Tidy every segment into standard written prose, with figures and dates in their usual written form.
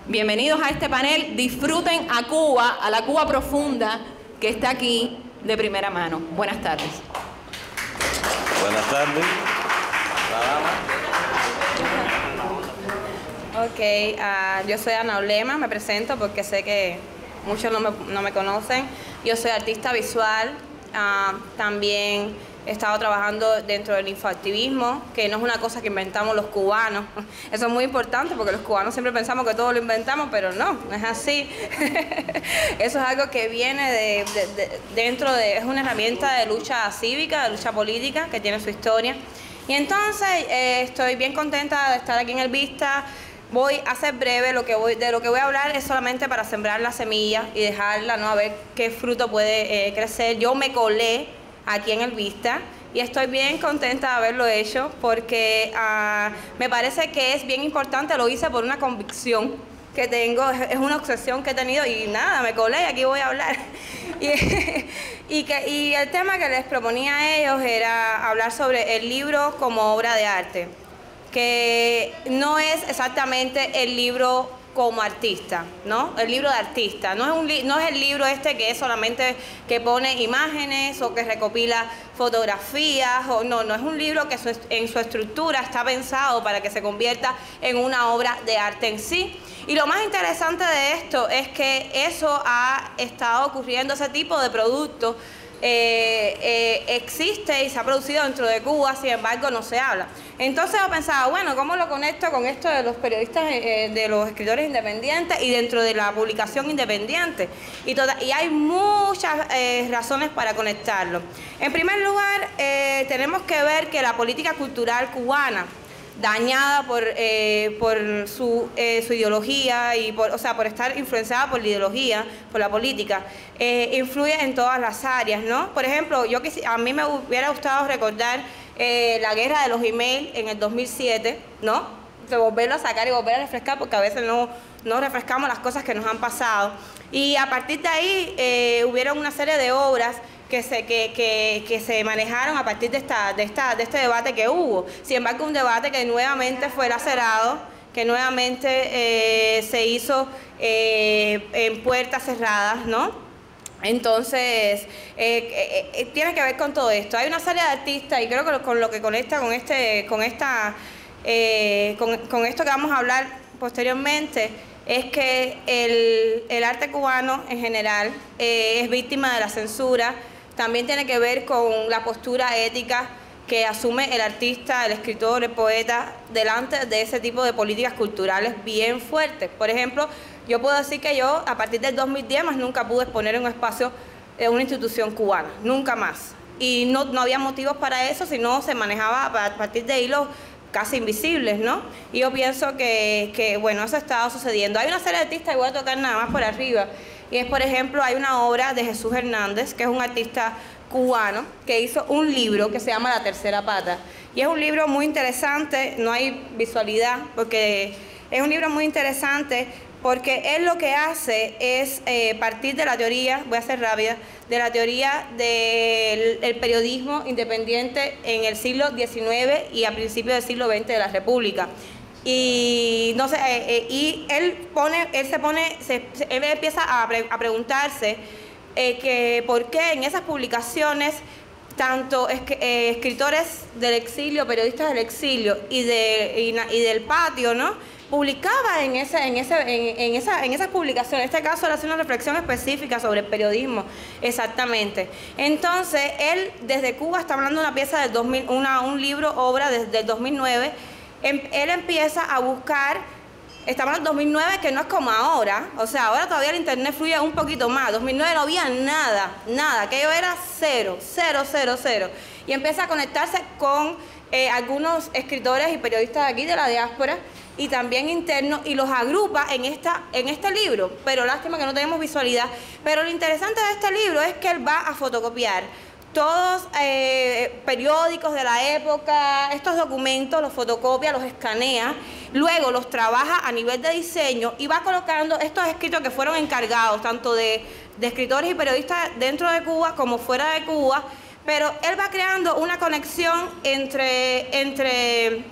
Bienvenidos a este panel. Disfruten a Cuba, a la Cuba profunda que está aquí de primera mano. Buenas tardes. Buenas tardes. Ok, yo soy Ana Olema, me presento porque sé que muchos no me conocen. Yo soy artista visual, también he estado trabajando dentro del infoactivismo, que no es una cosa que inventamos los cubanos. Eso es muy importante porque los cubanos siempre pensamos que todo lo inventamos, pero no es así. Eso es algo que viene es una herramienta de lucha cívica, de lucha política, que tiene su historia. Y entonces estoy bien contenta de estar aquí en el Vista. Voy a ser breve, de lo que voy a hablar es solamente para sembrar la semilla y dejarla, ¿no? A ver qué fruto puede crecer. Yo me colé aquí en el Vista y estoy bien contenta de haberlo hecho porque me parece que es bien importante, lo hice por una convicción que tengo, es una obsesión que he tenido y nada, me colé y aquí voy a hablar. Y el tema que les proponía a ellos era hablar sobre el libro como obra de arte, que no es exactamente el libro como artista, ¿no? El libro de artista, no es el libro este que es solamente que pone imágenes o que recopila fotografías, no es un libro que en su estructura está pensado para que se convierta en una obra de arte en sí. Y lo más interesante de esto es que eso ha estado ocurriendo, ese tipo de producto existe y se ha producido dentro de Cuba, sin embargo no se habla. Entonces yo pensaba, bueno, ¿cómo lo conecto con esto de los periodistas, de los escritores independientes y dentro de la publicación independiente? Y hay muchas razones para conectarlo. En primer lugar, tenemos que ver que la política cultural cubana, dañada por su ideología y por estar influenciada por la ideología, por la política, influye en todas las áreas, ¿no? Por ejemplo, a mí me hubiera gustado recordar la guerra de los emails en el 2007, ¿no? De volverlo a sacar y volver a refrescar porque a veces no refrescamos las cosas que nos han pasado. Y a partir de ahí hubieron una serie de obras que se manejaron a partir de este debate que hubo. Sin embargo, un debate que nuevamente fue lacerado, que nuevamente se hizo en puertas cerradas, ¿no? Entonces, tiene que ver con todo esto. Hay una serie de artistas, y creo que con lo que conecta con esto que vamos a hablar posteriormente, es que el arte cubano en general es víctima de la censura. También tiene que ver con la postura ética que asume el artista, el escritor, el poeta, delante de ese tipo de políticas culturales bien fuertes. Por ejemplo, yo puedo decir que yo, a partir del 2010, más nunca pude exponer en un espacio de una institución cubana, nunca más. Y no había motivos para eso, sino se manejaba a partir de hilos casi invisibles, ¿no? Y yo pienso que bueno, eso ha estado sucediendo. Hay una serie de artistas, y voy a tocar nada más por arriba, y es, por ejemplo, hay una obra de Jesús Hernández, que es un artista cubano, que hizo un libro que se llama La Tercera Pata. Y es un libro muy interesante, no hay visualidad, porque es un libro muy interesante, porque él lo que hace es partir de la teoría, voy a ser rápida, de la teoría del periodismo independiente en el siglo XIX y a principios del siglo XX de la República. Y no sé, él empieza a preguntarse que por qué en esas publicaciones tanto escritores del exilio, periodistas del exilio y del patio, ¿no?, publicaba en esas publicaciones. En este caso, él hace una reflexión específica sobre el periodismo, exactamente. Entonces, él desde Cuba está hablando de una pieza del 2000, un libro, obra desde el 2009. Él empieza a buscar, estamos en el 2009, que no es como ahora, o sea, ahora todavía el internet fluye un poquito más. En 2009 no había nada, aquello era cero. Y empieza a conectarse con algunos escritores y periodistas de aquí, de la diáspora, y también internos, y los agrupa en este libro. Pero lástima que no tenemos visualidad. Pero lo interesante de este libro es que él va a fotocopiar todos periódicos de la época, estos documentos, los fotocopia, los escanea, luego los trabaja a nivel de diseño y va colocando estos escritos que fueron encargados tanto de escritores y periodistas dentro de Cuba como fuera de Cuba, pero él va creando una conexión entre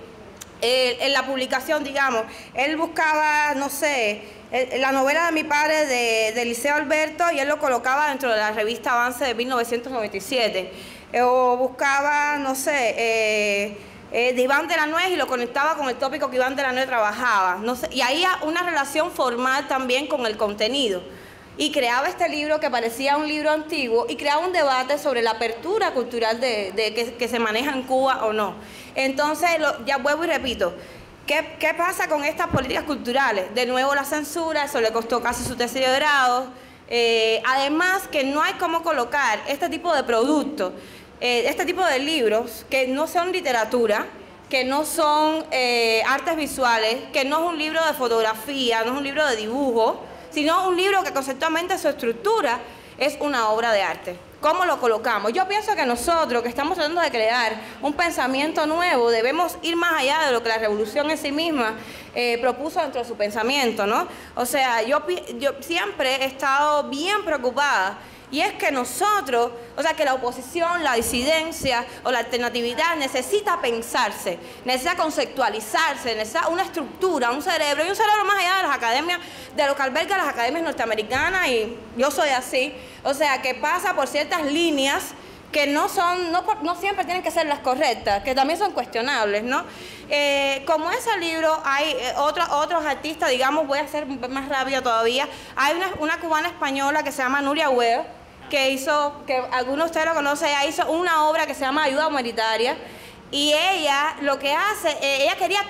en la publicación, digamos, él buscaba, no sé, la novela de mi padre de Eliseo Alberto y él lo colocaba dentro de la revista Avance de 1997. O buscaba, no sé, de Iván de la Nuez y lo conectaba con el tópico que Iván de la Nuez trabajaba. No sé, y ahí una relación formal también con el contenido. Y creaba este libro que parecía un libro antiguo y creaba un debate sobre la apertura cultural que se maneja en Cuba o no. Entonces, ya vuelvo y repito, ¿qué pasa con estas políticas culturales? De nuevo la censura, eso le costó casi su tesis de grado. Además que no hay cómo colocar este tipo de productos, este tipo de libros que no son literatura, que no son artes visuales, que no es un libro de fotografía, no es un libro de dibujo, sino un libro que conceptualmente su estructura es una obra de arte. ¿Cómo lo colocamos? Yo pienso que nosotros, que estamos tratando de crear un pensamiento nuevo, debemos ir más allá de lo que la revolución en sí misma propuso dentro de su pensamiento, ¿no? O sea, yo siempre he estado bien preocupada. Y es que nosotros, o sea, que la oposición, la disidencia o la alternatividad necesita pensarse, necesita conceptualizarse, necesita una estructura, un cerebro, y un cerebro más allá de las academias, de lo que albergan las academias norteamericanas, y yo soy así, o sea, que pasa por ciertas líneas que no siempre tienen que ser las correctas, que también son cuestionables, ¿no? Como ese libro, hay otros artistas, digamos, voy a ser más rápida todavía, hay una cubana española que se llama Nuria Webb, que algunos de ustedes lo conocen, ella hizo una obra que se llama Ayuda Humanitaria, y ella lo que hace,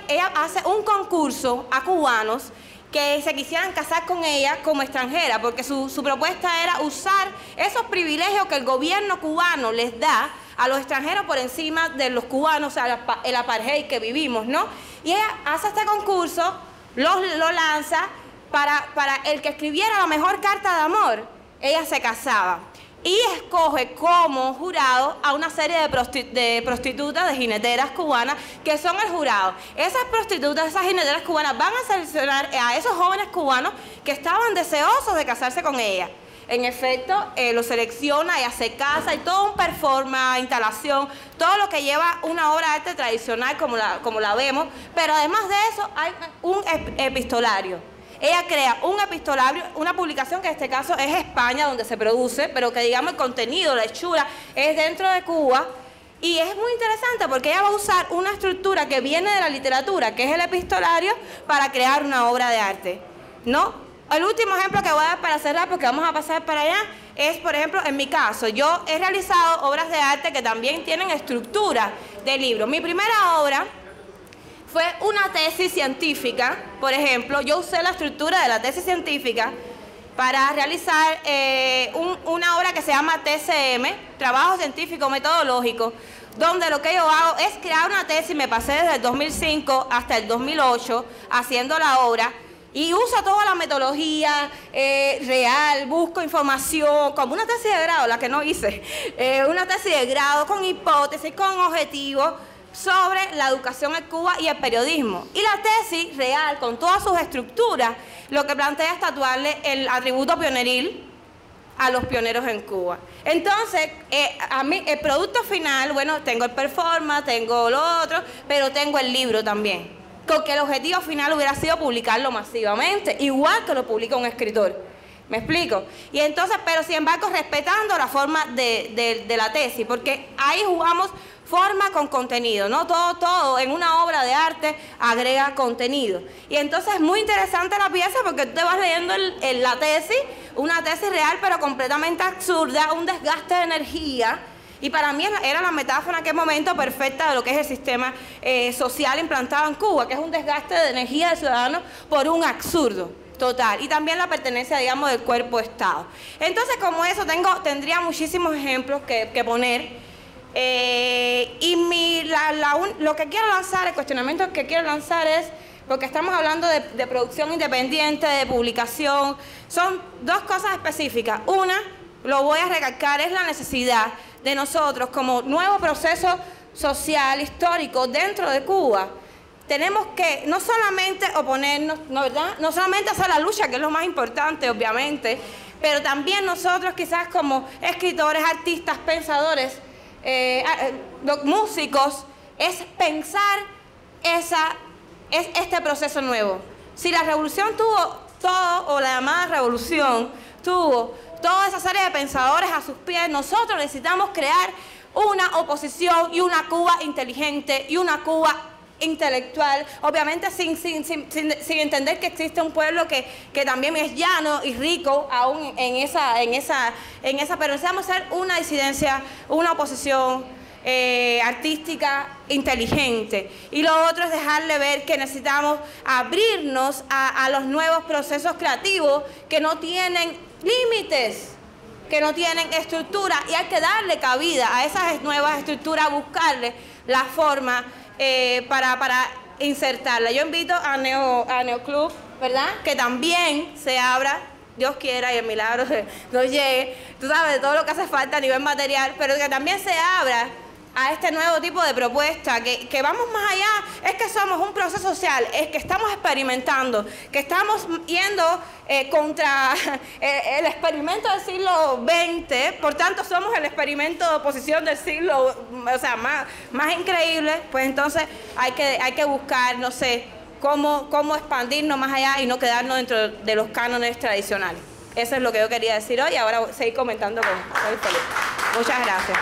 ella hace un concurso a cubanos que se quisieran casar con ella como extranjera, porque su propuesta era usar esos privilegios que el gobierno cubano les da a los extranjeros por encima de los cubanos, o sea, el apartheid que vivimos, ¿no? Y ella hace este concurso, lo lanza, para el que escribiera la mejor carta de amor, ella se casaba. Y escoge como jurado a una serie de prostitutas, de jineteras cubanas, que son el jurado. Esas prostitutas, esas jineteras cubanas van a seleccionar a esos jóvenes cubanos que estaban deseosos de casarse con ella. En efecto, lo selecciona, ella se casa, y todo un performance, instalación, todo lo que lleva una obra de arte tradicional como la vemos, pero además de eso hay un epistolario. Ella crea un epistolario, una publicación que en este caso es España, donde se produce, pero que digamos el contenido, la hechura, es dentro de Cuba. Y es muy interesante porque ella va a usar una estructura que viene de la literatura, que es el epistolario, para crear una obra de arte, ¿no? El último ejemplo que voy a dar para cerrar, porque vamos a pasar para allá, es, por ejemplo, en mi caso. Yo he realizado obras de arte que también tienen estructura de libro. Mi primera obra fue una tesis científica. Por ejemplo, yo usé la estructura de la tesis científica para realizar una obra que se llama TCM, Trabajo Científico Metodológico, donde lo que yo hago es crear una tesis. Me pasé desde el 2005 hasta el 2008 haciendo la obra, y uso toda la metodología real, busco información, como una tesis de grado, la que no hice, una tesis de grado con hipótesis, con objetivos, sobre la educación en Cuba y el periodismo. Y la tesis real, con todas sus estructuras, lo que plantea es tatuarle el atributo pioneril a los pioneros en Cuba. Entonces, a mí el producto final, bueno, tengo el performance, tengo lo otro, pero tengo el libro también, porque el objetivo final hubiera sido publicarlo masivamente, igual que lo publica un escritor. ¿Me explico? Y entonces, pero sin embargo, respetando la forma de la tesis, porque ahí jugamos forma con contenido, ¿no? Todo en una obra de arte agrega contenido. Y entonces es muy interesante la pieza, porque tú te vas leyendo la tesis, una tesis real, pero completamente absurda, un desgaste de energía. Y para mí era la metáfora en aquel momento perfecta de lo que es el sistema social implantado en Cuba, que es un desgaste de energía del ciudadano por un absurdo total. Y también la pertenencia, digamos, del cuerpo-estado. Entonces, como eso, tendría muchísimos ejemplos que poner. Lo que quiero lanzar, el cuestionamiento que quiero lanzar es, porque estamos hablando de producción independiente, de publicación, son dos cosas específicas. Una, lo voy a recalcar, es la necesidad de nosotros como nuevo proceso social, histórico dentro de Cuba. Tenemos que no solamente oponernos, ¿no, verdad? No solamente hacer la lucha, que es lo más importante, obviamente, pero también nosotros quizás como escritores, artistas, pensadores, músicos, es pensar este proceso nuevo. Si la revolución tuvo todo, o la llamada revolución tuvo toda esa serie de pensadores a sus pies, nosotros necesitamos crear una oposición y una Cuba inteligente y una Cuba intelectual, obviamente sin entender que existe un pueblo que también es llano y rico aún en esa, pero necesitamos ser una disidencia, una oposición artística inteligente. Y lo otro es dejarle ver que necesitamos abrirnos a los nuevos procesos creativos que no tienen límites, que no tienen estructura, y hay que darle cabida a esas nuevas estructuras, buscarle la forma para insertarla. Yo invito a Neoclub, ¿verdad?, que también se abra, Dios quiera y el milagro nos llegue, tú sabes, de todo lo que hace falta a nivel material, pero que también se abra a este nuevo tipo de propuesta, que vamos más allá. Es que somos un proceso social, es que estamos experimentando, que estamos yendo contra el experimento del siglo XX, por tanto somos el experimento de oposición del siglo, o sea, más increíble. Pues entonces hay que buscar, no sé, cómo expandirnos más allá y no quedarnos dentro de los cánones tradicionales. Eso es lo que yo quería decir hoy, y ahora seguir comentando con Felipe. Muchas gracias.